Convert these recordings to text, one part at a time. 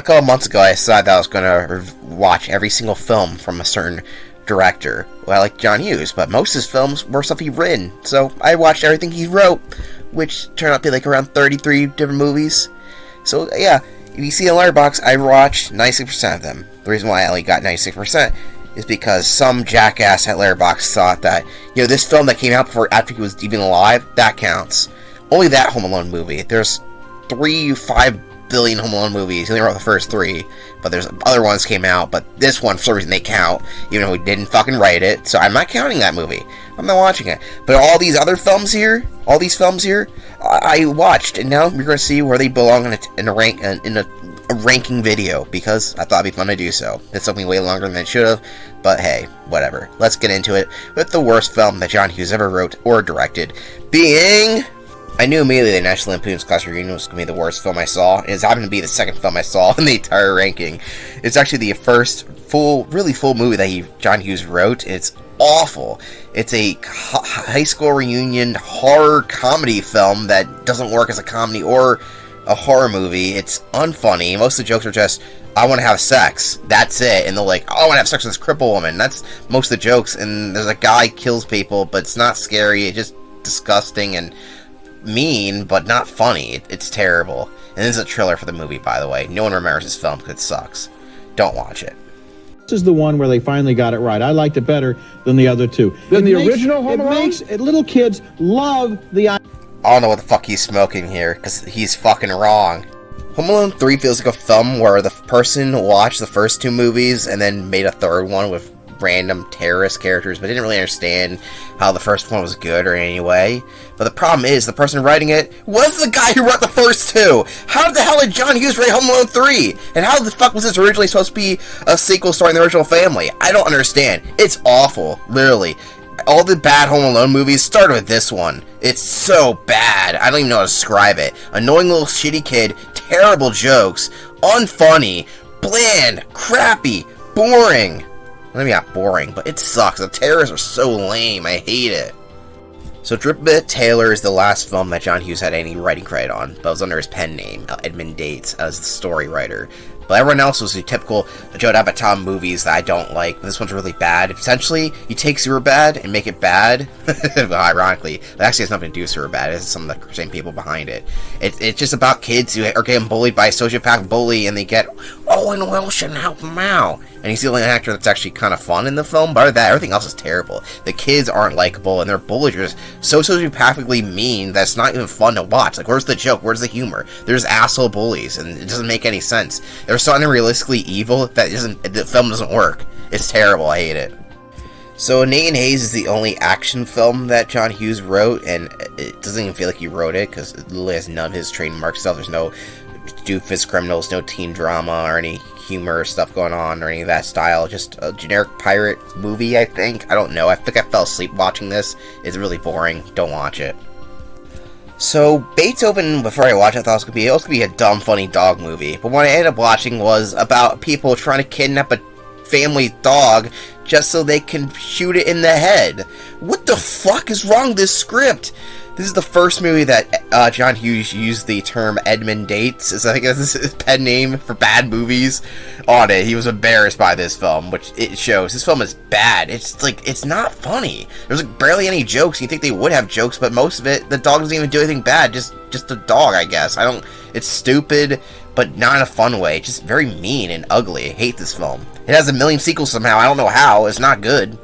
A couple months ago, I decided that I was going to watch every single film from a certain director. Well, I like John Hughes, but most of his films were stuff he'd written, so I watched everything he wrote, which turned out to be like around 33 different movies. So, yeah, if you see in Letterboxd, I watched 96% of them. The reason why I only got 96% is because some jackass at Letterboxd thought that, this film that came out after he was even alive, that counts. Only that Home Alone movie. There's 5 billion Home Alone movies. He only wrote the first 3, but there's other ones came out, but this one, for some reason, they count, even though he didn't fucking write it, so I'm not counting that movie. I'm not watching it. But all these other films here, I watched, and now you're going to see where they belong in a ranking video, because I thought it'd be fun to do so. It took me way longer than it should have, but hey, whatever. Let's get into it with the worst film that John Hughes ever wrote or directed, being... I knew immediately that National Lampoon's Class Reunion was going to be the worst film I saw. It happened to be the second film I saw in the entire ranking. It's actually the first really full movie that John Hughes wrote. It's awful. It's a high school reunion horror comedy film that doesn't work as a comedy or a horror movie. It's unfunny. Most of the jokes are just, I want to have sex. That's it. And they're like, oh, I want to have sex with this cripple woman. That's most of the jokes. And there's a guy kills people, but it's not scary. It's just disgusting and mean, but not funny. It's terrible. And this is a trailer for the movie, by the way. No one remembers this film because it sucks. Don't watch it. This is the one where they finally got it right. I liked it better than the other two. Than the original Home Alone? Little kids love the... I don't know what the fuck he's smoking here, because he's fucking wrong. Home Alone 3 feels like a film where the person watched the first 2 movies and then made a third one with random terrorist characters, but didn't really understand how the first one was good or in any way. But the problem is, the person writing it was the guy who wrote the first 2! How the hell did John Hughes write Home Alone 3? And how the fuck was this originally supposed to be a sequel starring the original family? I don't understand. It's awful, literally. All the bad Home Alone movies started with this one. It's so bad. I don't even know how to describe it. Annoying little shitty kid, terrible jokes, unfunny, bland, crappy, boring. Maybe not boring, but it sucks. The terrorists are so lame. I hate it. So Dripbit Taylor is the last film that John Hughes had any writing credit on, but it was under his pen name, Edmund Dates, as the story writer. But everyone else was the typical Judd Apatow movies that I don't like. This one's really bad. Essentially, you take Superbad and make it bad. Well, ironically, it actually has nothing to do with Superbad. It's some of the same people behind it. It's just about kids who are getting bullied by a sociopath bully, and they get Owen Wilson and help them out. And he's the only actor that's actually kind of fun in the film. But other than that, everything else is terrible. The kids aren't likable, and their bullies are just so sociopathically mean that it's not even fun to watch. Like, where's the joke? Where's the humor? There's asshole bullies, and it doesn't make any sense. There's something realistically evil that the film doesn't work. It's terrible. I hate it. So Nathan Hayes is the only action film that John Hughes wrote, and it doesn't even feel like he wrote it because it literally has none of his trademark stuff. There's no doofus criminals, no teen drama or any humor stuff going on or any of that style. Just a generic pirate movie, I think. I don't know. I think I fell asleep watching this. It's really boring. Don't watch it. So, Beethoven, before I watched it, I thought it was going to be a dumb, funny dog movie. But what I ended up watching was about people trying to kidnap a family dog just so they can shoot it in the head. What the fuck is wrong with this script? This is the first movie that John Hughes used the term Edmund Dates, I think that's his pen name for bad movies, on it. He was embarrassed by this film, which it shows. This film is bad. It's not funny. There's barely any jokes. You'd think they would have jokes, but most of it, the dog doesn't even do anything bad. Just a dog, I guess. It's stupid, but not in a fun way. It's just very mean and ugly. I hate this film. It has a million sequels somehow. I don't know how. It's not good.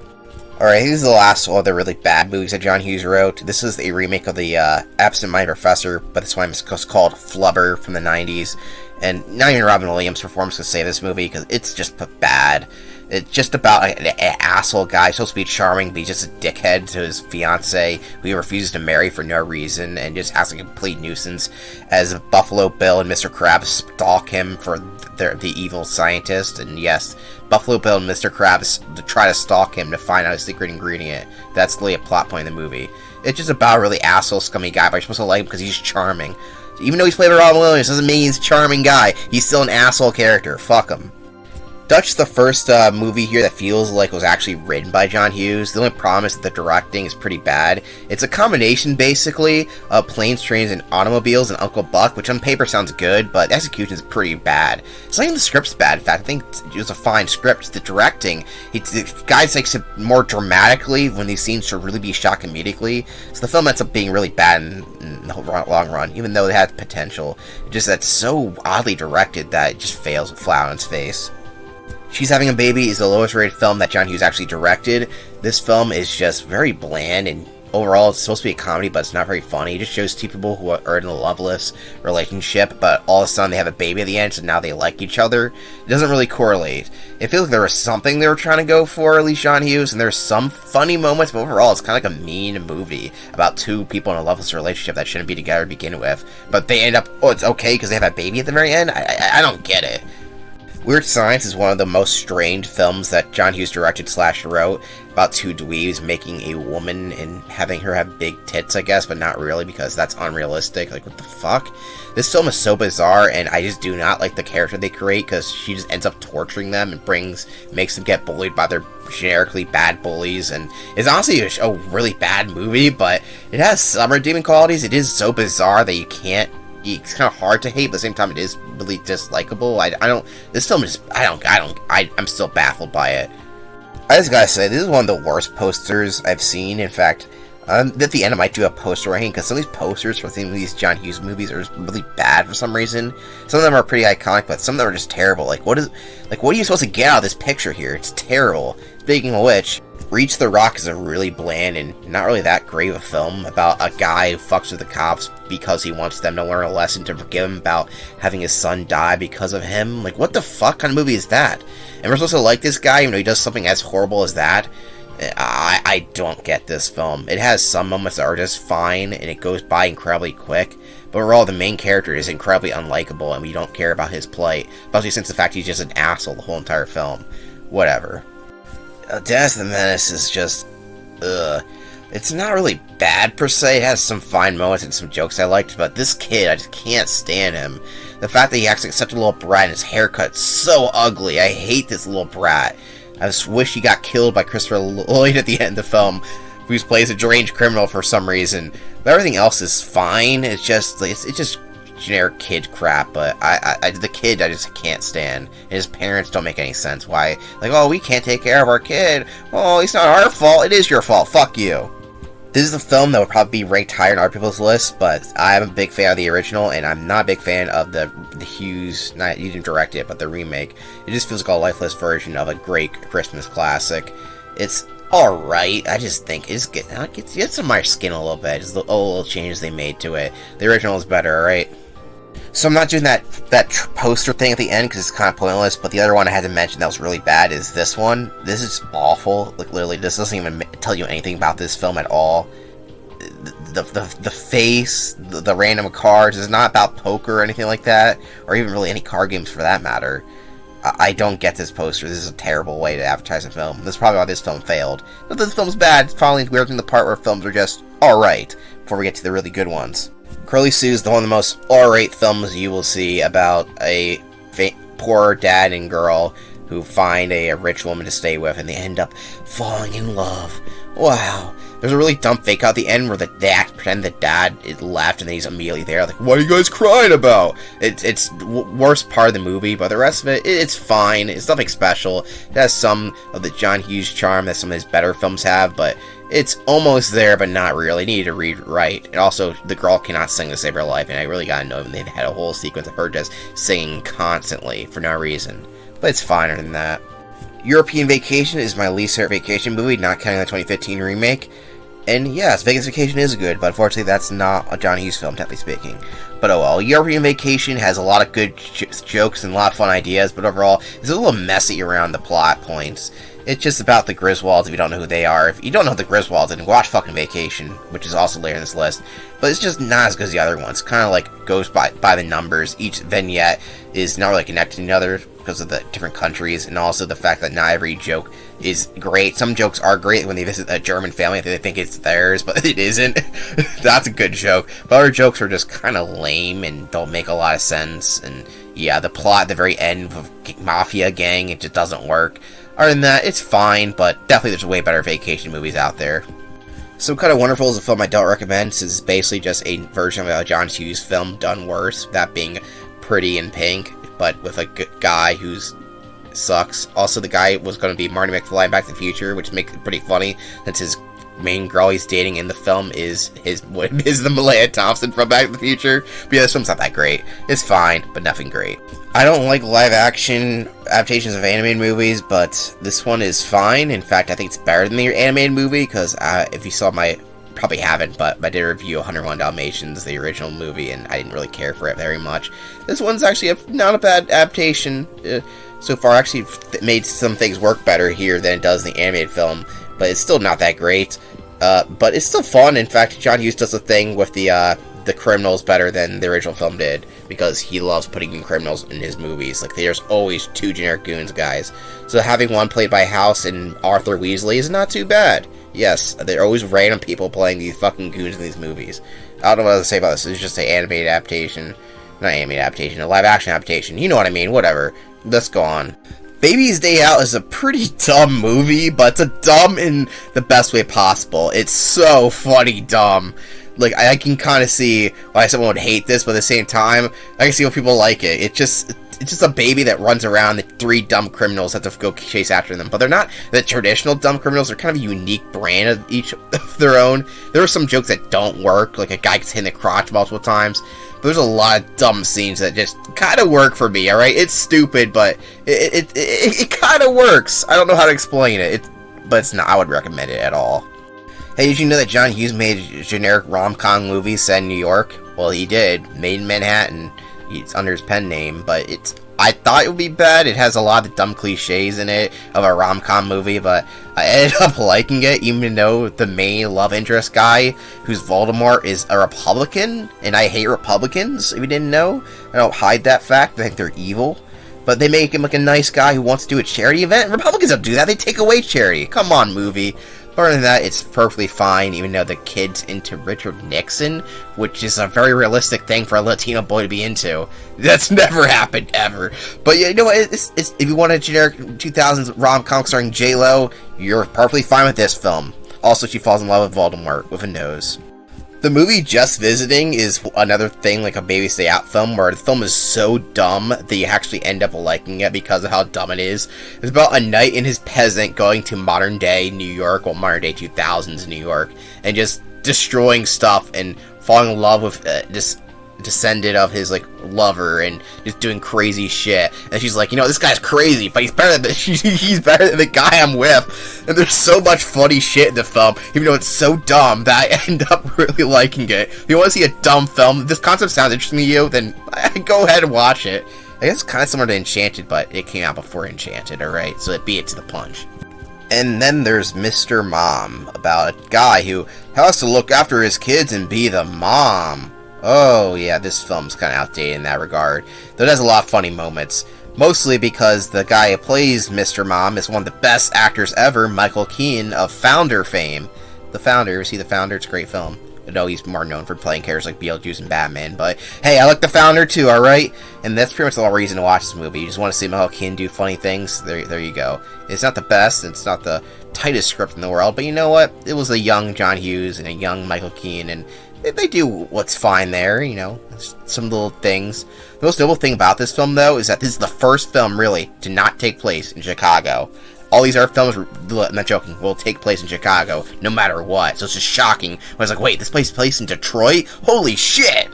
Alright, this is the last of the really bad movies that John Hughes wrote. This is a remake of the Absent-Minded Professor, but this one is called Flubber from the 90s. And not even Robin Williams' performance can save this movie, because it's just bad. It's just about an asshole guy supposed to be charming, but he's just a dickhead to his fiancée, who he refuses to marry for no reason, and just has a complete nuisance, as Buffalo Bill and Mr. Krabs stalk him for the evil scientist. And yes, Buffalo Bill and Mr. Krabs try to stalk him to find out his secret ingredient. That's really a plot point in the movie. It's just about a really asshole, scummy guy, but you're supposed to like him because he's charming. Even though he's played by Robin Williams, doesn't mean he's a charming guy. He's still an asshole character. Fuck him. Dutch is the first movie here that feels like it was actually written by John Hughes. The only problem is that the directing is pretty bad. It's a combination, basically, of Planes, Trains, and Automobiles and Uncle Buck, which on paper sounds good, but the execution is pretty bad. It's not even the script's bad. In fact, I think it was a fine script. The directing, the guy takes it more dramatically when these scenes should really be shot comedically. So the film ends up being really bad in the long run, even though it had potential. It's just that's so oddly directed that it just fails flat on its face. She's Having a Baby is the lowest rated film that John Hughes actually directed. This film is just very bland, and overall it's supposed to be a comedy, but it's not very funny. It just shows two people who are in a loveless relationship, but all of a sudden they have a baby at the end, so now they like each other. It doesn't really correlate. It feels like there was something they were trying to go for, at least John Hughes, and there's some funny moments, but overall it's kind of like a mean movie about two people in a loveless relationship that shouldn't be together to begin with. But they end up, oh, it's okay because they have a baby at the very end? I don't get it. Weird Science is one of the most strange films that John Hughes directed/wrote, about two dweebs making a woman and having her have big tits, I guess, but not really because that's unrealistic. Like, what the fuck? This film is so bizarre, and I just do not like the character they create because she just ends up torturing them and makes them get bullied by their generically bad bullies, and it's honestly a really bad movie, but it has some redeeming qualities. It is so bizarre that it's kind of hard to hate, but at the same time it is really dislikable. This film is, I'm still baffled by it. I just gotta say, this is one of the worst posters I've seen. In fact, at the end I might do a poster ranking, because some of these posters for some of these John Hughes movies are just really bad for some reason. Some of them are pretty iconic, but some of them are just terrible. What are you supposed to get out of this picture here? It's terrible. Speaking of which, Reach the Rock is a really bland and not really that great of a film about a guy who fucks with the cops because he wants them to learn a lesson to forgive him about having his son die because of him. Like, what the fuck kind of movie is that? And we're supposed to like this guy even though he does something as horrible as that? I don't get this film. It has some moments that are just fine, and it goes by incredibly quick, but overall the main character is incredibly unlikable, and we don't care about his plight, especially since the fact he's just an asshole the whole entire film. Whatever. Dennis the Menace is just, it's not really bad per se. It has some fine moments and some jokes I liked, but this kid, I just can't stand him. The fact that he acts like such a little brat and his haircut's so ugly. I hate this little brat. I just wish he got killed by Christopher Lloyd at the end of the film, who plays a deranged criminal for some reason. But everything else is fine. It's just generic kid crap, but the kid I just can't stand. And his parents don't make any sense. Why? Like, oh, we can't take care of our kid. Oh, it's not our fault. It is your fault. Fuck you. This is a film that would probably be ranked higher in other people's lists, but I'm a big fan of the original, and I'm not a big fan of the Hughes, not he didn't direct it, but the remake. It just feels like a lifeless version of a great Christmas classic. It's alright, I just think it gets on my skin a little bit, just the little changes they made to it. The original is better, alright? So I'm not doing that poster thing at the end because it's kind of pointless, but the other one I had to mention that was really bad is this one. This is awful. Like, literally, this doesn't even tell you anything about this film at all. The face, the random cards is not about poker or anything like that, or even really any card games for that matter. I don't get this poster. This is a terrible way to advertise a film. This is probably why this film failed. Not that this film's bad, it's probably weird in the part where films are just alright, before we get to the really good ones. Curly Sue is one of the most alright films you will see about a poor dad and girl who find a rich woman to stay with, and they end up falling in love. Wow. There's a really dumb fake out at the end where they pretend the dad is left and then he's immediately there. Like, what are you guys crying about? It's the worst part of the movie, but the rest of it, it's fine. It's nothing special. It has some of the John Hughes charm that some of his better films have, but it's almost there, but not really. Needed to read right. And also, the girl cannot sing to save her life, and I really gotta know they had a whole sequence of her just singing constantly for no reason. But it's finer than that. European Vacation is my least favorite vacation movie, not counting the 2015 remake. And yes, Vegas Vacation is good, but unfortunately that's not a John Hughes film, technically speaking. But oh well, European Vacation has a lot of good jokes and a lot of fun ideas, but overall, it's a little messy around the plot points. It's just about the Griswolds if you don't know who they are. If you don't know the Griswolds, then watch fucking Vacation, which is also later in this list. But it's just not as good as the other ones. Kind of like goes by the numbers. Each vignette is not really connected to the other, because of the different countries, and also the fact that not every joke is great. Some jokes are great when they visit a German family, they think it's theirs, but it isn't. That's a good joke. But other jokes are just kind of lame and don't make a lot of sense. And yeah, the plot at the very end of Mafia Gang, it just doesn't work. Other than that, it's fine, but definitely there's way better vacation movies out there. So Kind of Wonderful is a film I don't recommend. This is basically just a version of a John Hughes film done worse, that being Pretty in Pink, but with a guy who's sucks. Also, the guy was going to be Marty McFly in Back to the Future, which makes it pretty funny, since his main girl he's dating in the film is the Malaya Thompson from Back to the Future. But yeah, this film's not that great. It's fine, but nothing great. I don't like live-action adaptations of animated movies, but this one is fine. In fact, I think it's better than the animated movie, because if you saw probably haven't, but I did review 101 Dalmatians, the original movie, and I didn't really care for it very much. This one's actually not a bad adaptation so far. Actually made some things work better here than it does in the animated film, but it's still not that great. But it's still fun. In fact, John Hughes does a thing with the criminals better than the original film did, because he loves putting in criminals in his movies. Like, there's always two generic goons guys. So having one played by House and Arthur Weasley is not too bad. Yes, there are always random people playing these fucking goons in these movies. I don't know what to say about this. It's just an animated adaptation. Not animated adaptation, a live-action adaptation. You know what I mean, whatever. Let's go on. Baby's Day Out is a pretty dumb movie, but it's dumb in the best way possible. It's so funny dumb. Like, I can kind of see why someone would hate this, but at the same time, I can see why people like it. It's just a baby that runs around, the three dumb criminals have to go chase after them. But they're not the traditional dumb criminals, they're kind of a unique brand of each of their own. There are some jokes that don't work, like a guy gets hit in the crotch multiple times. But there's a lot of dumb scenes that just kind of work for me, alright? It's stupid, but it kind of works. I don't know how to explain it, but it's not, I would recommend it at all. Hey, did you know that John Hughes made a generic rom-com movie set in New York? Well, he did. Made in Manhattan. It's under his pen name, but I thought it would be bad. It has a lot of dumb cliches in it of a rom-com movie, but I ended up liking it, even though the main love interest guy, who's Voldemort, is a Republican, and I hate Republicans, if you didn't know. I don't hide that fact. I think they're evil. But they make him like a nice guy who wants to do a charity event. Republicans don't do that. They take away charity. Come on, movie. Other than that, it's perfectly fine, even though the kid's into Richard Nixon, which is a very realistic thing for a Latino boy to be into. That's never happened, ever. But yeah, you know what, if you want a generic 2000s rom-com starring J-Lo, you're perfectly fine with this film. Also, she falls in love with Voldemort with a nose. The movie Just Visiting is another thing, like a Baby's Day Out film, where the film is so dumb that you actually end up liking it because of how dumb it is. It's about a knight and his peasant going to modern day New York, well, modern day 2000s New York, and just destroying stuff and falling in love with this descendant of his like lover and just doing crazy shit. And she's like, you know, this guy's crazy, but he's better than he's better than the guy I'm with. And there's so much funny shit in the film, even though it's so dumb that I end up really liking it. If you want to see a dumb film, this concept sounds interesting to you, then go ahead and watch it. I guess it's kind of similar to Enchanted, but it came out before Enchanted, alright? So it beat it to the punch. And then there's Mr. Mom, about a guy who has to look after his kids and be the mom. Oh yeah, this film's kind of outdated in that regard, though it has a lot of funny moments, mostly because the guy who plays Mr. Mom is one of the best actors ever, Michael Keaton of Founder fame. The Founder, see The Founder? It's a great film. I know he's more known for playing characters like Beetlejuice and Batman, but hey, I like The Founder too, alright? And that's pretty much the whole reason to watch this movie. You just want to see Michael Keaton do funny things, there you go. It's not the best, it's not the tightest script in the world, but you know what? It was a young John Hughes and a young Michael Keaton, and they do what's fine there, you know, some little things. The most notable thing about this film, though, is that this is the first film, really, to not take place in Chicago. All these other films, I'm not joking, will take place in Chicago, no matter what. So it's just shocking. I was like, wait, this takes place in Detroit? Holy shit!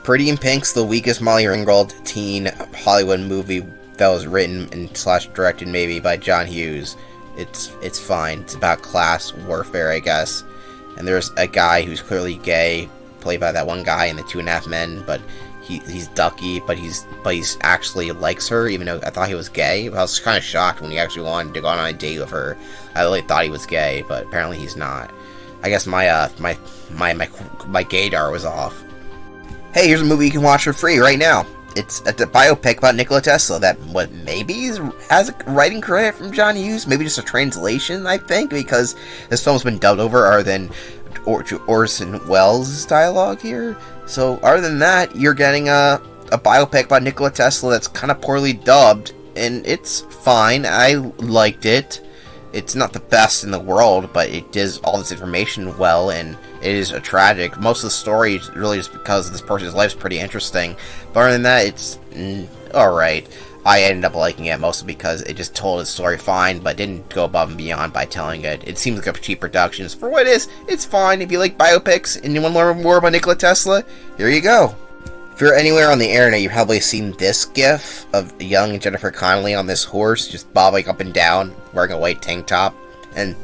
Pretty in Pink's the weakest Molly Ringwald teen Hollywood movie that was written and / directed maybe by John Hughes. It's fine. It's about class warfare, I guess. And there's a guy who's clearly gay, played by that one guy in the 2.5 Men, but he's ducky, but he's actually likes her, even though I thought he was gay. I was kind of shocked when he actually wanted to go on a date with her. I really thought he was gay, but apparently he's not. I guess my gaydar was off. Hey, here's a movie you can watch for free right now. it's a biopic about Nikola Tesla that maybe has a writing credit from John Hughes, maybe just a translation, I think, because this film's been dubbed over other than Orson Welles' dialogue here. So other than that, you're getting a biopic about Nikola Tesla that's kind of poorly dubbed, and it's fine. I liked it. It's not the best in the world, but it does all this information well, and it is a tragic. Most of the story is really just because this person's life is pretty interesting. But other than that, it's alright. I ended up liking it mostly because it just told its story fine, but didn't go above and beyond by telling it. It seems like a cheap production. For what it is, it's fine. If you like biopics and you want to learn more about Nikola Tesla, here you go. If you're anywhere on the internet, you've probably seen this gif of young Jennifer Connelly on this horse, just bobbing up and down, wearing a white tank top. And,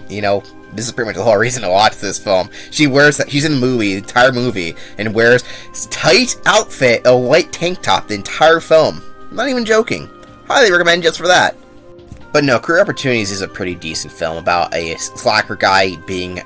you know, this is pretty much the whole reason to watch this film. She's in the movie, the entire movie, and wears this tight outfit, a white tank top, the entire film. I'm not even joking. Highly recommend just for that. But no, Career Opportunities is a pretty decent film about a slacker guy doing a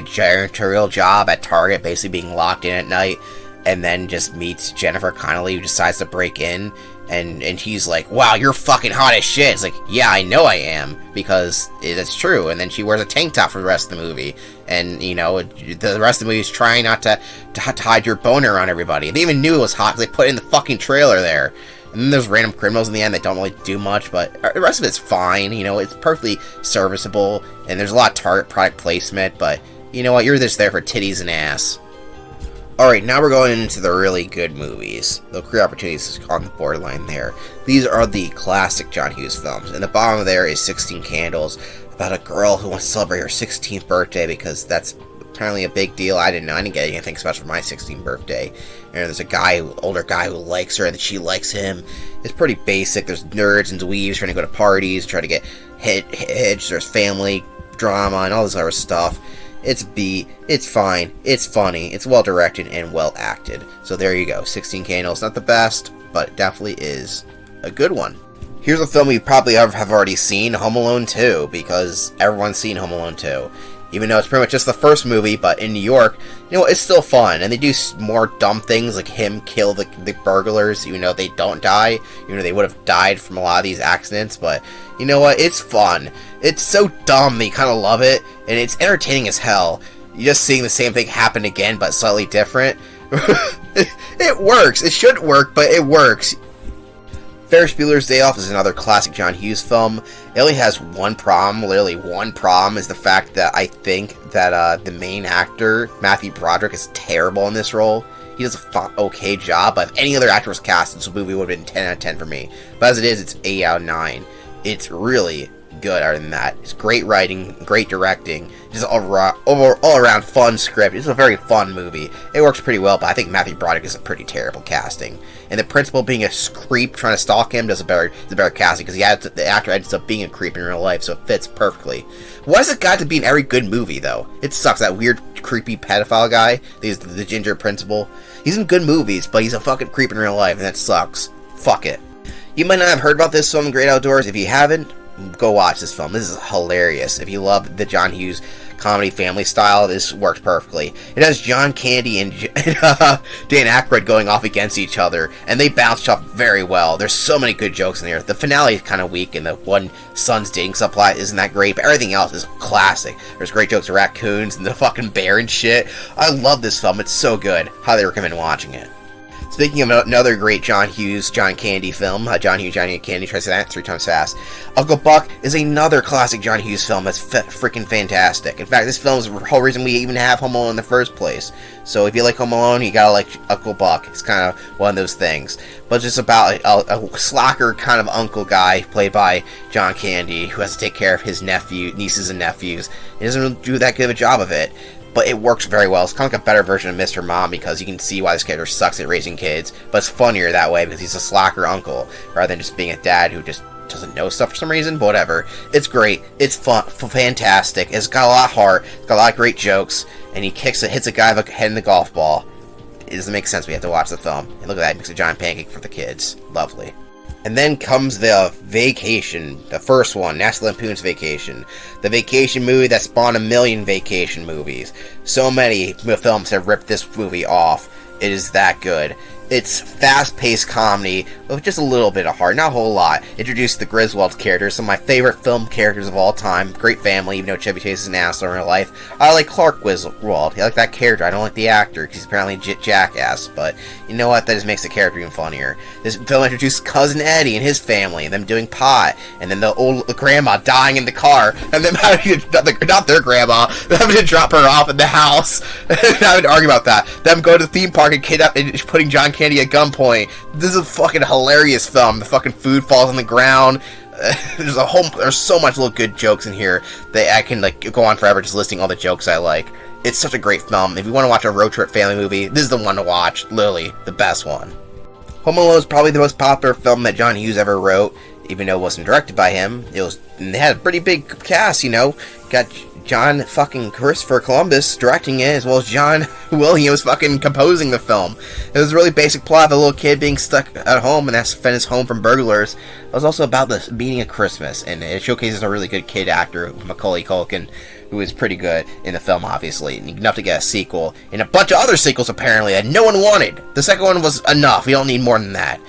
janitorial job at Target, basically being locked in at night, and then just meets Jennifer Connelly, who decides to break in, and he's like, wow, you're fucking hot as shit. It's like, yeah, I know I am, because that's true. And then she wears a tank top for the rest of the movie, and, you know, the rest of the movie is trying not to hide your boner around everybody. They even knew it was hot, because they put it in the fucking trailer there. And then there's random criminals in the end that don't really do much, but the rest of it's fine, you know, it's perfectly serviceable, and there's a lot of Target product placement, but, you know what, you're just there for titties and ass. Alright, now we're going into the really good movies. The Career Opportunities is on the borderline there. These are the classic John Hughes films. And the bottom there is 16 Candles, about a girl who wants to celebrate her 16th birthday because that's apparently a big deal. I didn't get anything special for my 16th birthday. And there's a older guy who likes her and she likes him. It's pretty basic. There's nerds and dweebs trying to go to parties, trying to get hitched. There's family drama and all this other stuff. It's fine, it's funny, it's well directed and well acted. So there you go, 16 Candles, not the best, but it definitely is a good one. Here's a film you probably have already seen, Home Alone 2, because everyone's seen Home Alone 2. Even though it's pretty much just the first movie, but in New York, you know, it's still fun. And they do more dumb things, like him kill the burglars, even though they don't die. Even though they would have died from a lot of these accidents, but you know what? It's fun. It's so dumb that you kind of love it, and it's entertaining as hell. You're just seeing the same thing happen again, but slightly different. It works. It shouldn't work, but it works. Ferris Bueller's Day Off is another classic John Hughes film. It only has one problem, literally one problem, is the fact that I think that the main actor, Matthew Broderick, is terrible in this role. He does a okay job, but if any other actor was cast, this movie would have been 10 out of 10 for me. But as it is, it's 8 out of 9. It's really good other than that. It's great writing, great directing, just all around fun script. It's a very fun movie. It works pretty well, but I think Matthew Broderick is a pretty terrible casting. And the principal being a creep trying to stalk him does a better casting, because the actor ends up being a creep in real life, so it fits perfectly. Why does it got to be in every good movie, though? It sucks. That weird, creepy pedophile guy, the ginger principal. He's in good movies, but he's a fucking creep in real life, and that sucks. Fuck it. You might not have heard about this film, Great Outdoors. If you haven't, go watch this film. This is hilarious. If you love the John Hughes comedy family style, this works perfectly. It has John Candy and Dan Aykroyd going off against each other, and they bounce off very well. There's so many good jokes in there. The finale is kind of weak, and the one son's dating subplot isn't that great, but everything else is classic. There's great jokes of raccoons and the fucking bear and shit. I love this film. It's so good. Highly recommend watching it. Speaking of another great John Hughes, John Candy film, John Hughes, Johnny Candy, try to say that 3 times fast. Uncle Buck is another classic John Hughes film that's freaking fantastic. In fact, this film is the whole reason we even have Home Alone in the first place. So if you like Home Alone, you gotta like Uncle Buck. It's kind of one of those things. But it's just about a slacker kind of uncle guy, played by John Candy, who has to take care of his nieces and nephews. He doesn't really do that good of a job of it. But it works very well. It's kind of like a better version of Mr. Mom, because you can see why this character sucks at raising kids, but it's funnier that way because he's a slacker uncle, rather than just being a dad who just doesn't know stuff for some reason, but whatever. It's great. It's fun, fantastic. It's got a lot of heart. It's got a lot of great jokes, and he hits a guy with a head in the golf ball. It doesn't make sense. We have to watch the film. And look at that. He makes a giant pancake for the kids. Lovely. And then comes the Vacation, the first one, National Lampoon's Vacation. The vacation movie that spawned a million vacation movies. So many films have ripped this movie off. It is that good. It's fast-paced comedy with just a little bit of heart, not a whole lot. Introduced the Griswold characters, some of my favorite film characters of all time. Great family, even though Chevy Chase is an asshole in real life. I like Clark Griswold. I like that character. I don't like the actor, because he's apparently a jackass. But you know what? That just makes the character even funnier. This film introduced Cousin Eddie and his family, and them doing pot, and then the grandma dying in the car, and them having to, not their grandma, having to drop her off in the house, and having to argue about that. Them going to the theme park and putting John Candy at gunpoint. This is a fucking hilarious film. The fucking food falls on the ground. There's so much little good jokes in here that I can like go on forever just listing all the jokes I like. It's such a great film. If you want to watch a road trip family movie, this is the one to watch. Literally, the best one. Home Alone is probably the most popular film that John Hughes ever wrote, even though it wasn't directed by him. They had a pretty big cast, you know. Got John fucking Christopher Columbus directing it, as well as John Williams fucking composing the film. It was a really basic plot of a little kid being stuck at home and has to defend his home from burglars. It was also about the meaning of Christmas, and it showcases a really good kid actor, Macaulay Culkin, who is pretty good in the film, obviously, and enough to get a sequel, and a bunch of other sequels, apparently, that no one wanted. The second one was enough. We don't need more than that.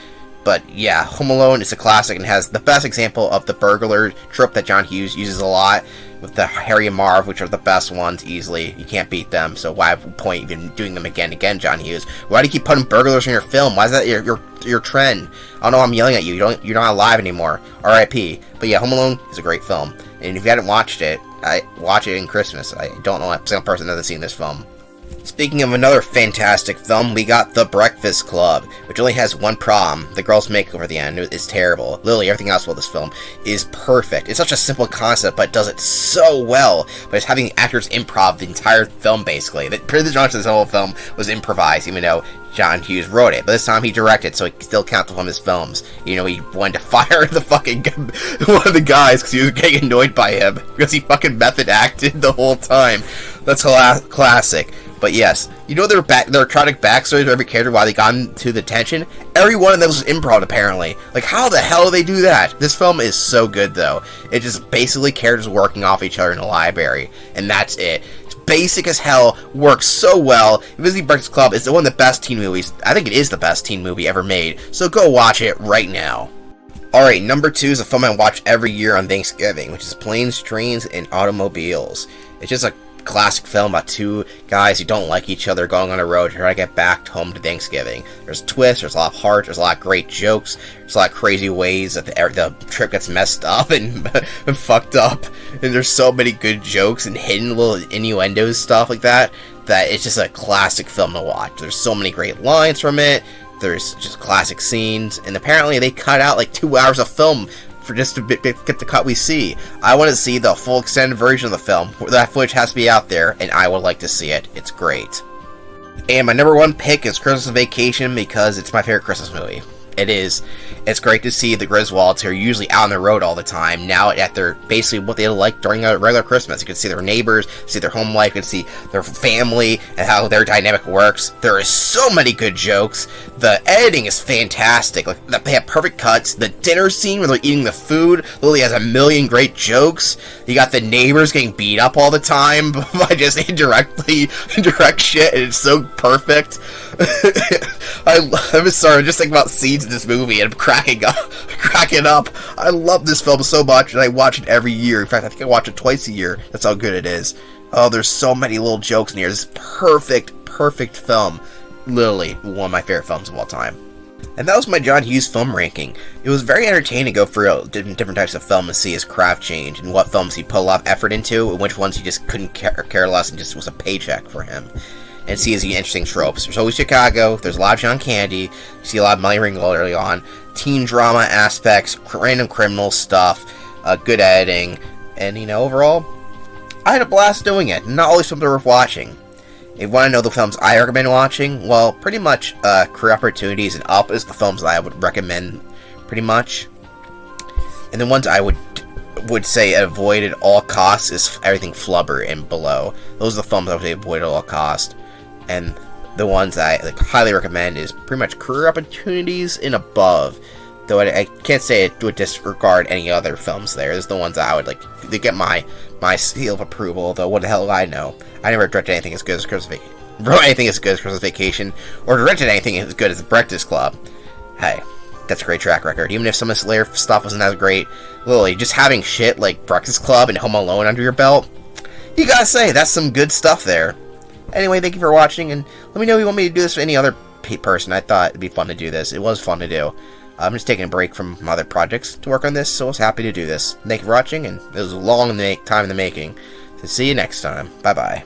But yeah, Home Alone is a classic and has the best example of the burglar trope that John Hughes uses a lot, with the Harry and Marv, which are the best ones easily. You can't beat them, so why point even doing them again and again, John Hughes? Why do you keep putting burglars in your film? Why is that your trend? I don't know, I'm yelling at you. You're not alive anymore. R.I.P. But yeah, Home Alone is a great film, and if you haven't watched it, watch it in Christmas. I don't know a single person that has seen this film. Speaking of another fantastic film, we got The Breakfast Club, which only has one problem. The girl's makeup at the end is terrible. Literally, everything else about this film is perfect. It's such a simple concept, but it does it so well. But it's having the actors improv the entire film, basically. Pretty much this whole film was improvised, even though John Hughes wrote it. But this time he directed, so he still counts one of his films. You know, he wanted to fire the fucking one of the guys because he was getting annoyed by him. Because he fucking method acted the whole time. That's classic. But yes, you know their tragic backstories of every character, why they got into the tension? Every one of them was improv, apparently. Like, how the hell do they do that? This film is so good, though. It's just basically characters working off each other in a library. And that's it. It's basic as hell, works so well. Visiting Breakfast Club is one of the best teen movies. I think it is the best teen movie ever made. So go watch it right now. Alright, number 2 is a film I watch every year on Thanksgiving, which is Planes, Trains, and Automobiles. It's just a classic film about two guys who don't like each other going on a road trying to get back home to Thanksgiving. There's twists, there's a lot of heart, there's a lot of great jokes, there's a lot of crazy ways that the trip gets messed up and fucked up, and there's so many good jokes and hidden little innuendos, stuff like that it's just a classic film to watch. There's so many great lines from it, there's just classic scenes, and apparently they cut out like 2 hours of film for just to get the cut we see. I want to see the full extended version of the film. That footage has to be out there, and I would like to see it. It's great. And my number 1 pick is Christmas Vacation because it's my favorite Christmas movie. It is. It's great to see the Griswolds, who are usually out on the road all the time, now at their basically what they like during a regular Christmas. You can see their neighbors, see their home life, you can see their family, and how their dynamic works. There is so many good jokes. The editing is fantastic. Like, they have perfect cuts. The dinner scene where they're eating the food literally has a million great jokes. You got the neighbors getting beat up all the time by just indirect shit, and it's so perfect. I'm sorry, I'm just thinking about scenes in this movie and I'm cracking up. I love this film so much, and I watch it every year. In fact, I think I watch it twice a year. That's how good it is. Oh, there's so many little jokes in here. This perfect film. Literally one of my favorite films of all time. And that was my John Hughes film ranking. It was very entertaining to go through different types of film and see his craft change, and what films he put a lot of effort into, and which ones he just couldn't care less and just was a paycheck for him. And see his interesting tropes. There's always Chicago, there's a lot of John Candy, you see a lot of Molly Ringwald early on, teen drama aspects, random criminal stuff, good editing, and, you know, overall, I had a blast doing it. Not always something worth watching. If you want to know the films I recommend watching, well, pretty much Career Opportunities and Up is the films that I would recommend, pretty much. And the ones I would say avoid at all costs is everything Flubber and below. Those are the films I would say avoid at all costs. And the ones I highly recommend is pretty much Career Opportunities and above. Though I can't say it would disregard any other films there. There's the ones that I would like to get my seal of approval, though what the hell do I know? I never directed anything as good as wrote anything as good as Christmas Vacation, or directed anything as good as The Breakfast Club. Hey, that's a great track record. Even if some of the Slayer stuff wasn't as great, literally, just having shit like Breakfast Club and Home Alone under your belt, you gotta say, that's some good stuff there. Anyway, thank you for watching, and let me know if you want me to do this with any other person. I thought it'd be fun to do this. It was fun to do. I'm just taking a break from my other projects to work on this, so I was happy to do this. Thank you for watching, and it was a long time in the making. So see you next time. Bye-bye.